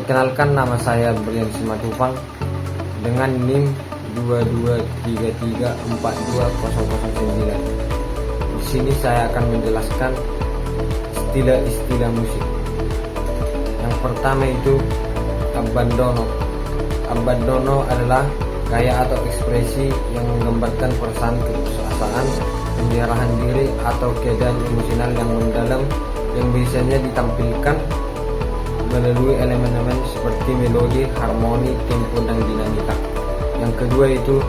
Perkenalkan, nama saya Brian Simatupang dengan NIM 2233420009. Di sini saya akan menjelaskan istilah-istilah musik. Yang pertama itu abbandono. Abbandono adalah gaya atau ekspresi yang menggambarkan perasaan keputusasaan, penyerahan diri atau keadaan emosional yang mendalam yang biasanya ditampilkan melalui elemen-elemen seperti melodi, harmoni, tempo, dan dinamika. Yang kedua itu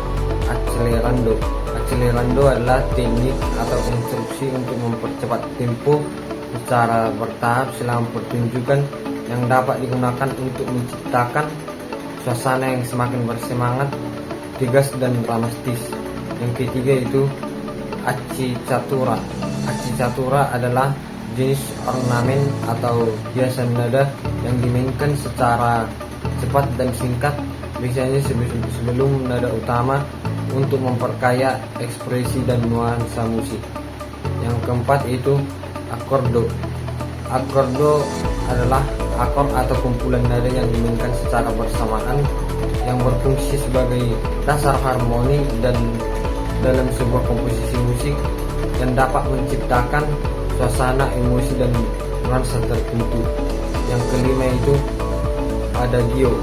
accelerando. Accelerando adalah teknik atau instruksi untuk mempercepat tempo secara bertahap selama pertunjukan yang dapat digunakan untuk menciptakan suasana yang semakin bersemangat, tegas, dan dramatis. Yang ketiga itu accicatura. Accicatura adalah jenis ornamen atau hiasan nada yang dimainkan secara cepat dan singkat, biasanya sebelum nada utama untuk memperkaya ekspresi dan nuansa musik. Yang keempat itu accordo. Accordo adalah akor atau kumpulan nada yang dimainkan secara bersamaan yang berfungsi sebagai dasar harmoni dan dalam sebuah komposisi musik yang dapat menciptakan suasana, emosi, dan nuansa tertentu. Yang kelima itu adagio.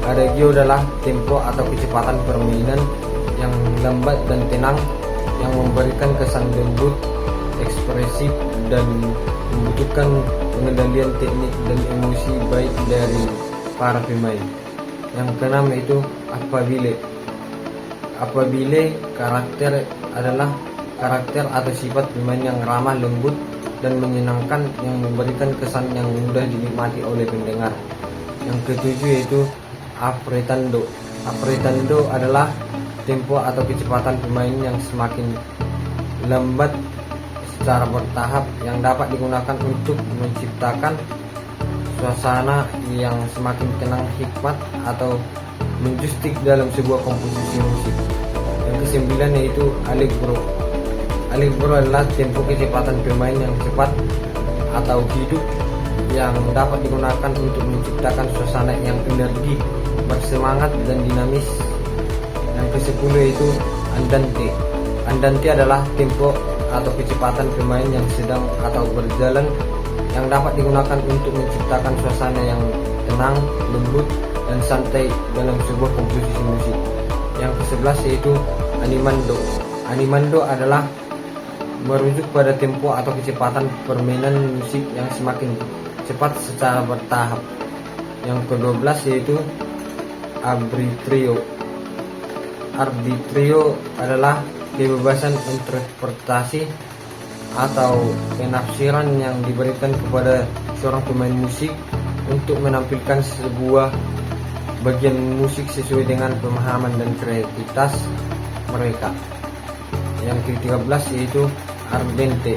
Adagio adalah tempo atau kecepatan permainan yang lambat dan tenang yang memberikan kesan lembut, ekspresif, dan membutuhkan pengendalian teknik dan emosi baik dari para pemain. Yang keenam itu appabile. Appabile adalah karakter atau sifat pemain yang ramah, lembut, dan menyenangkan yang memberikan kesan yang mudah dinikmati oleh pendengar. Yang ketujuh yaitu apretando. Apretando adalah tempo atau kecepatan pemain yang semakin lambat secara bertahap yang dapat digunakan untuk menciptakan suasana yang semakin tenang, hikmat, atau menjustik dalam sebuah komposisi musik. Yang kesembilan yaitu allegro. Allegro adalah tempo kecepatan pemain yang cepat atau hidup yang dapat digunakan untuk menciptakan suasana yang energik, bersemangat, dan dinamis. Yang ke-10 yaitu andante. Andante adalah tempo atau kecepatan pemain yang sedang atau berjalan yang dapat digunakan untuk menciptakan suasana yang tenang, lembut, dan santai dalam sebuah komposisi musik. Yang ke-11 yaitu animando. Animando adalah merujuk pada tempo atau kecepatan permainan musik yang semakin cepat secara bertahap. Yang ke-12 yaitu arbitrio. Arbitrio adalah kebebasan interpretasi atau penafsiran yang diberikan kepada seorang pemain musik untuk menampilkan sebuah bagian musik sesuai dengan pemahaman dan kreativitas mereka. Yang ke-13 yaitu ardente.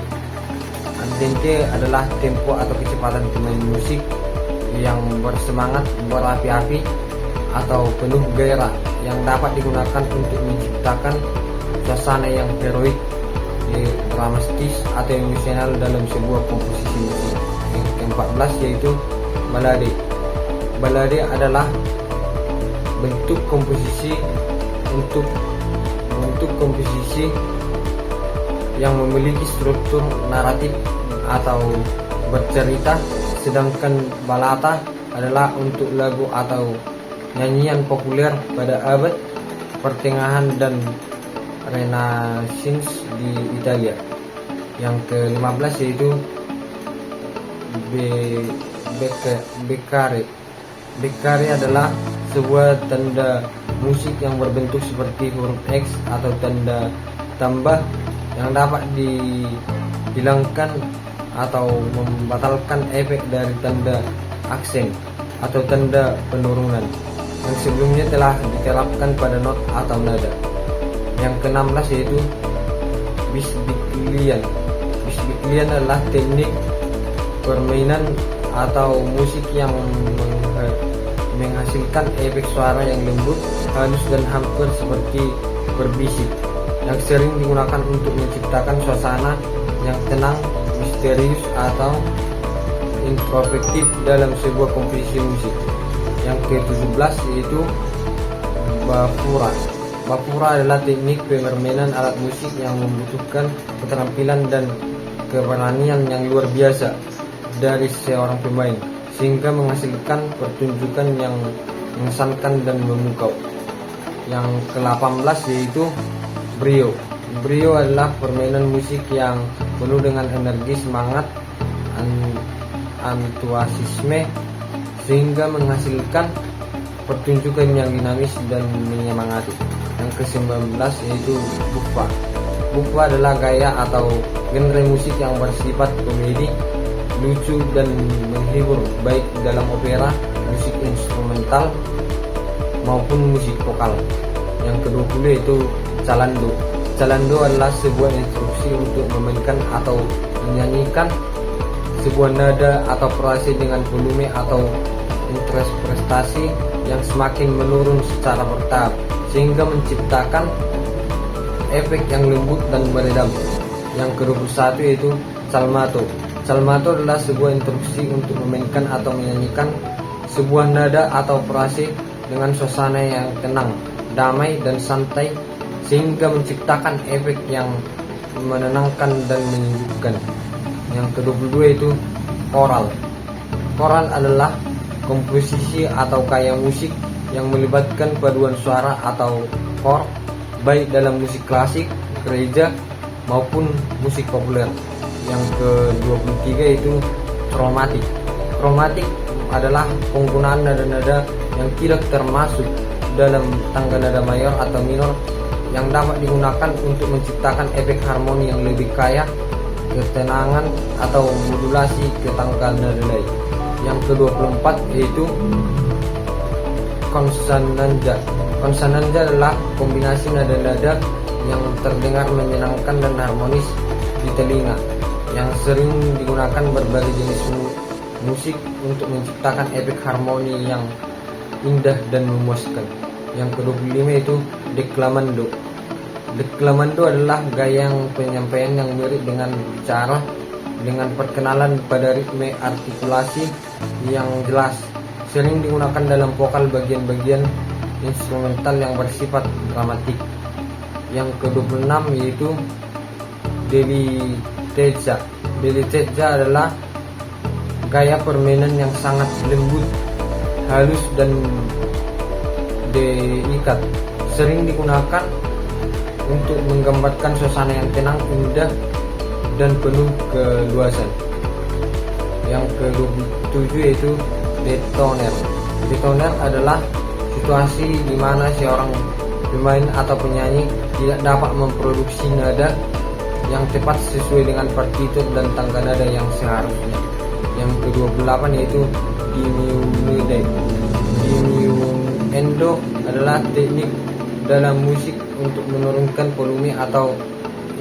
Ardente adalah tempo atau kecepatan pemain musik yang bersemangat, berapi-api, atau penuh gairah yang dapat digunakan untuk menciptakan suasana yang heroik, dramatis, atau emosional dalam sebuah komposisi musik. Yang ke-14 yaitu balade. Balade adalah bentuk komposisi yang memiliki struktur naratif atau bercerita, sedangkan ballata adalah untuk lagu atau nyanyian populer pada abad pertengahan dan Renaissance di Italia. Yang ke-15 yaitu beccare. Beccare adalah sebuah tanda musik yang berbentuk seperti huruf X atau tanda tambah yang dapat dihilangkan atau membatalkan efek dari tanda aksen atau tanda penurunan yang sebelumnya telah diterapkan pada not atau nada. Yang ke-16 yaitu bisbiklian. Bisbiklian adalah teknik permainan atau musik yang menghasilkan efek suara yang lembut, halus, dan hampir seperti berbisik, yang sering digunakan untuk menciptakan suasana yang tenang, misterius, atau introspektif dalam sebuah komposisi musik. Yang ke-17 yaitu Bafura. Bafura adalah teknik permainan alat musik yang membutuhkan keterampilan dan keberanian yang luar biasa dari seorang pemain, sehingga menghasilkan pertunjukan yang mengesankan dan memukau. Yang ke-18 yaitu Brio. Brio adalah permainan musik yang penuh dengan energi, semangat, antusiasme, sehingga menghasilkan pertunjukan yang dinamis dan menyemangati. Yang ke-19 yaitu Buffa. Buffa adalah gaya atau genre musik yang bersifat komedi, lucu, dan menghibur, baik dalam opera, musik instrumental, maupun musik vokal. Yang ke-20 yaitu Calando. Calando adalah sebuah instruksi untuk memainkan atau menyanyikan sebuah nada atau frase dengan volume atau interpretasi yang semakin menurun secara bertahap, sehingga menciptakan efek yang lembut dan meredam. Yang ke-21 yaitu Calmato. Calmato adalah sebuah instruksi untuk memainkan atau menyanyikan sebuah nada atau frase dengan suasana yang tenang, damai, dan santai, sehingga menciptakan efek yang menenangkan dan menyejukkan. Yang ke-22 yaitu Choral. Choral adalah komposisi atau gaya musik yang melibatkan paduan suara atau kor, baik dalam musik klasik, gereja, maupun musik populer. Yang ke-23 yaitu Kromatik. Kromatik adalah penggunaan nada-nada yang tidak termasuk dalam tangga nada mayor atau minor yang dapat digunakan untuk menciptakan efek harmoni yang lebih kaya, ketenangan, atau modulasi ke tangga nada lain. Yang ke-24 yaitu Konsonanza. Konsonanza adalah kombinasi nada-nada yang terdengar menyenangkan dan harmonis di telinga, yang sering digunakan berbagai jenis musik untuk menciptakan efek harmoni yang indah dan memuaskan. Yang ke-25 yaitu Declamando. Declamando adalah gaya penyampaian yang mirip dengan bicara, dengan perkenalan pada ritme artikulasi yang jelas, sering digunakan dalam vokal bagian-bagian instrumental yang bersifat dramatik. Yang ke-26 yaitu Delitezza. Delitezza adalah gaya permainan yang sangat lembut, halus, dan delikat, sering digunakan untuk menggambarkan suasana yang tenang, indah, dan penuh keluasan. Yang ke-27 yaitu Detoner. Detoner adalah situasi di mana seorang pemain atau penyanyi tidak dapat memproduksi nada yang tepat sesuai dengan partitur dan tangga nada yang seharusnya. Yang ke-28 yaitu Diminuendo. Diminuendo adalah teknik dalam musik untuk menurunkan volume atau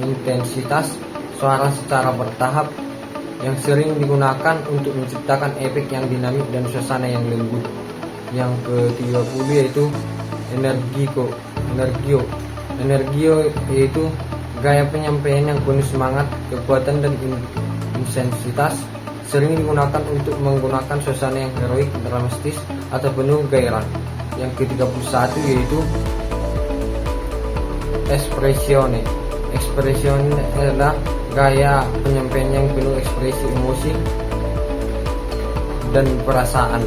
intensitas suara secara bertahap, yang sering digunakan untuk menciptakan efek yang dinamik dan suasana yang lembut. Yang ke-30 yaitu Energio. Energio yaitu gaya penyampaian yang penuh semangat, kekuatan, dan intensitas, sering digunakan untuk menggunakan suasana yang heroik, dramatis, atau penuh gairah. Yang ke-31 yaitu Espressione. Espressione adalah gaya penyampaian yang penuh ekspresi emosi dan perasaan,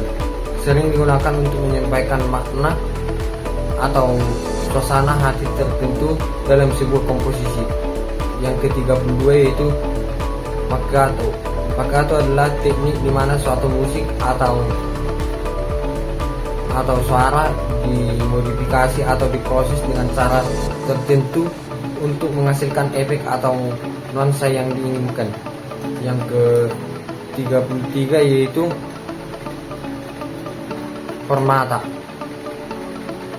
sering digunakan untuk menyampaikan makna atau suasana hati tertentu dalam sebuah komposisi. Yang ke-32 yaitu Paccato. Paccato adalah teknik di mana suatu musik atau suara dimodifikasi atau diproses dengan cara tertentu untuk menghasilkan efek atau nuansa yang diinginkan. Yang ke-33 yaitu Fermata.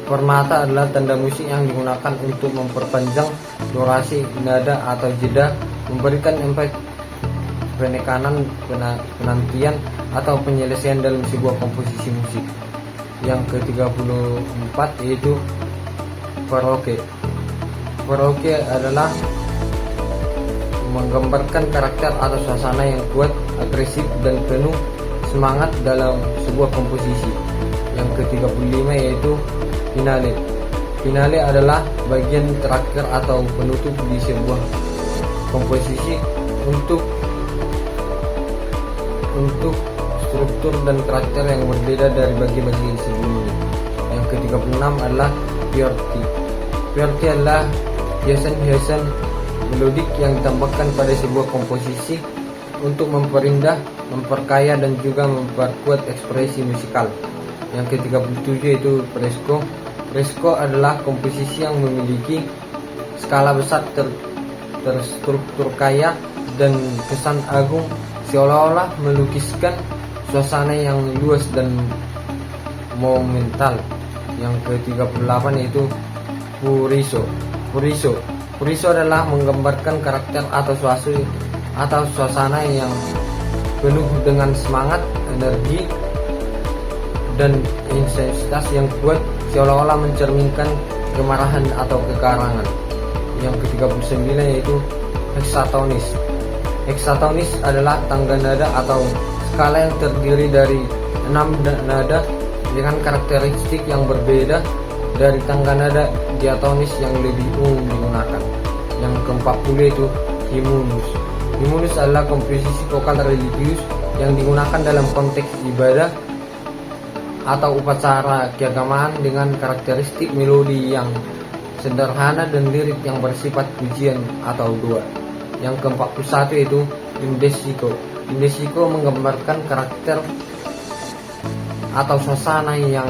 Fermata adalah tanda musik yang digunakan untuk memperpanjang durasi nada atau jeda, memberikan efek penekanan, penantian, atau penyelesaian dalam sebuah komposisi musik. Yang ke-34 yaitu Parroque. Parroque adalah menggambarkan karakter atau suasana yang kuat, agresif, dan penuh semangat dalam sebuah komposisi. Yang ke-35 yaitu finale. Finale adalah bagian terakhir atau penutup di sebuah komposisi untuk struktur dan karakter yang berbeda dari bagi-bagi sebelumnya. Yang ke-36 adalah Piorti. Piorti adalah hiasan-hiasan melodik yang ditambahkan pada sebuah komposisi untuk memperindah, memperkaya dan juga memperkuat ekspresi musikal. Yang ke-37 yaitu Fresco. Fresco adalah komposisi yang memiliki skala besar terstruktur kaya dan kesan agung, seolah-olah melukiskan suasana yang luas dan monumental. Yang ke-38 yaitu Furiso adalah menggambarkan karakter atau suasana yang penuh dengan semangat, energi, dan intensitas yang kuat, seolah-olah mencerminkan kemarahan atau kekarangan. Yang ke-39 yaitu Hexatonis. Hexatonis adalah tangga nada atau skala yang terdiri dari 6 nada dengan karakteristik yang berbeda dari tangga nada diatonis yang lebih umum digunakan. Yang ke-40 yaitu Hymnus. Hymnus adalah komposisi vokal religius yang digunakan dalam konteks ibadah atau upacara keagamaan dengan karakteristik melodi yang sederhana dan lirik yang bersifat pujian atau doa. Yang ke-41 yaitu Indesico. Indesico menggambarkan karakter atau suasana yang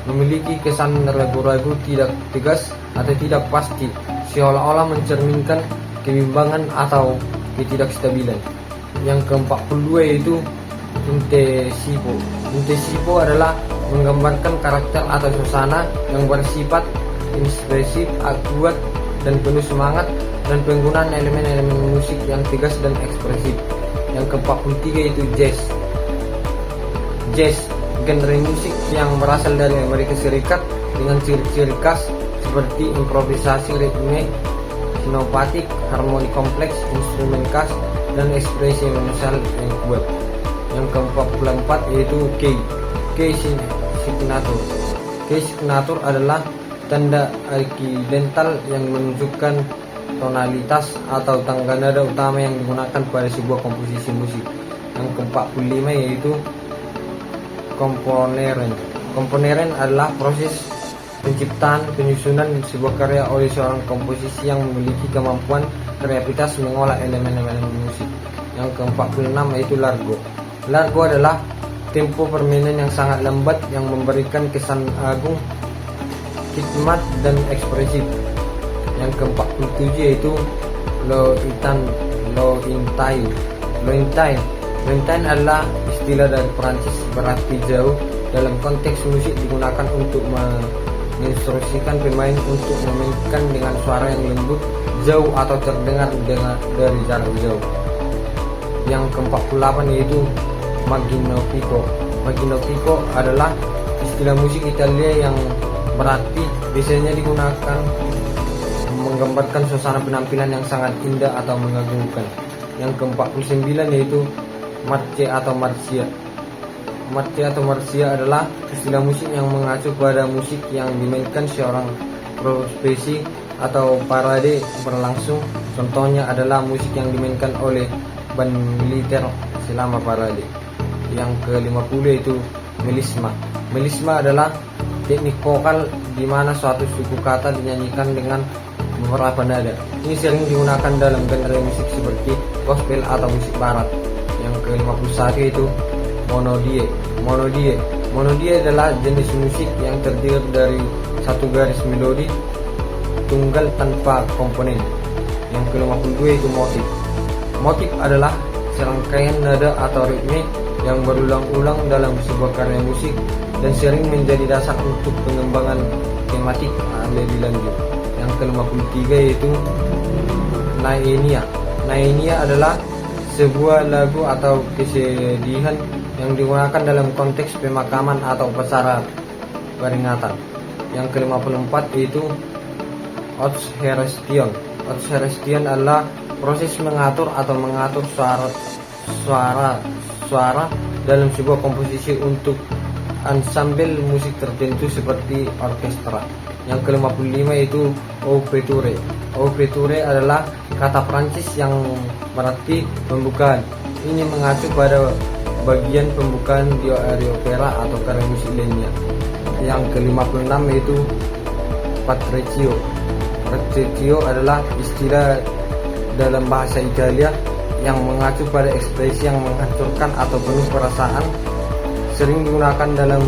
memiliki kesan ragu-ragu, tidak tegas atau tidak pasti, seolah-olah mencerminkan kebimbangan atau ketidakstabilan. Yang ke-42 yaitu Intesipo. Intesipo adalah menggambarkan karakter atau suasana yang bersifat ekspresif, kuat dan penuh semangat, dan penggunaan elemen-elemen musik yang tegas dan ekspresif. Yang ke-43 yaitu Jazz. Jazz, genre musik yang berasal dari Amerika Serikat dengan ciri-ciri khas seperti improvisasi ritme, sinopatik, harmoni kompleks, instrumen khas, dan ekspresi emosional yang kuat. Yang ke-44 yaitu key signature. Key signature adalah tanda arkidental yang menunjukkan tonalitas atau tangga nada utama yang digunakan pada sebuah komposisi musik. Yang ke-45 yaitu komponeren. Komponeren adalah proses penciptaan penyusunan sebuah karya oleh seorang komposisi yang memiliki kemampuan kreativitas mengolah elemen-elemen musik. Yang ke-46 yaitu largo. Largo adalah tempo permainan yang sangat lambat yang memberikan kesan agung, hikmat dan ekspresif. Yang ke-47 yaitu Lointain. Lointain adalah istilah dari Perancis berarti jauh. Dalam konteks musik digunakan untuk menginstruksikan pemain untuk memainkan dengan suara yang lembut, jauh atau terdengar dari jarak jauh. Yang ke-48 yaitu Magnifico. Magnifico adalah istilah musik Italia yang berarti biasanya digunakan menggambarkan suasana penampilan yang sangat indah atau mengagumkan. Yang ke-49 yaitu Marche atau Marcia. Marche atau Marcia adalah istilah musik yang mengacu pada musik yang dimainkan seorang prosesi atau parade berlangsung. Contohnya adalah musik yang dimainkan oleh band militer selama parade. Yang ke-50 yaitu melisma. Melisma adalah teknik vokal di mana suatu suku kata dinyanyikan dengan beberapa nada. Ini sering digunakan dalam genre musik seperti gospel atau musik barat. Yang ke-51 yaitu monodie. Monodie adalah jenis musik yang terdiri dari satu garis melodi tunggal tanpa komponen. Yang ke-52 yaitu motif. Motif adalah serangkaian nada atau ritme yang berulang-ulang dalam sebuah karya musik dan sering menjadi dasar untuk pengembangan tematik lebih lanjut. Yang ke-53 yaitu Naenia. Naenia adalah sebuah lagu atau kesedihan yang digunakan dalam konteks pemakaman atau upacara peringatan. Yang ke-54 yaitu Otsherestion. Otsherestion adalah proses mengatur suara dalam sebuah komposisi untuk ensemble musik tertentu seperti orkestra. Yang ke-55 itu ouverture. Ouverture adalah kata Prancis yang berarti pembukaan. Ini mengacu pada bagian pembukaan di aria opera atau karya musik lainnya. Yang ke-56 yaitu Patricio. Patricio adalah istilah dalam bahasa Italia yang mengacu pada ekspresi yang menghancurkan atau penuh perasaan, sering digunakan dalam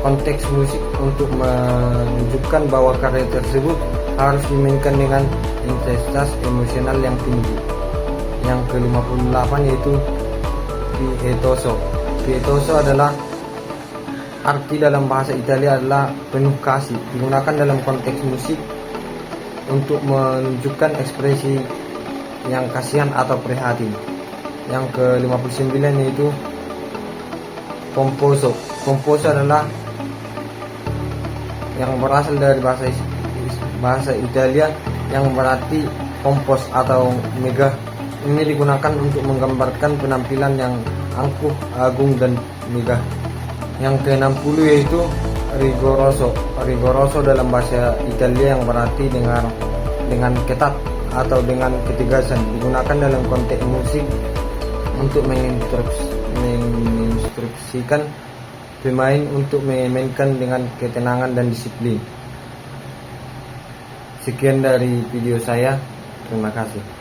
konteks musik untuk menunjukkan bahwa karya tersebut harus dimainkan dengan intensitas emosional yang tinggi. Yang ke-58 yaitu pietoso. Pietoso adalah arti dalam bahasa Italia adalah penuh kasih, digunakan dalam konteks musik untuk menunjukkan ekspresi yang kasihan atau prihatin. Yang ke-59 yaitu pomposo. Pomposo adalah yang berasal dari bahasa Italia yang berarti pompos atau megah. Ini digunakan untuk menggambarkan penampilan yang angkuh, agung dan megah. Yang ke-60 yaitu rigoroso. Rigoroso dalam bahasa Italia yang berarti dengan ketat atau dengan ketegasan, digunakan dalam konteks musik untuk menginstruksikan pemain untuk memainkan dengan ketenangan dan disiplin. Sekian dari video saya, terima kasih.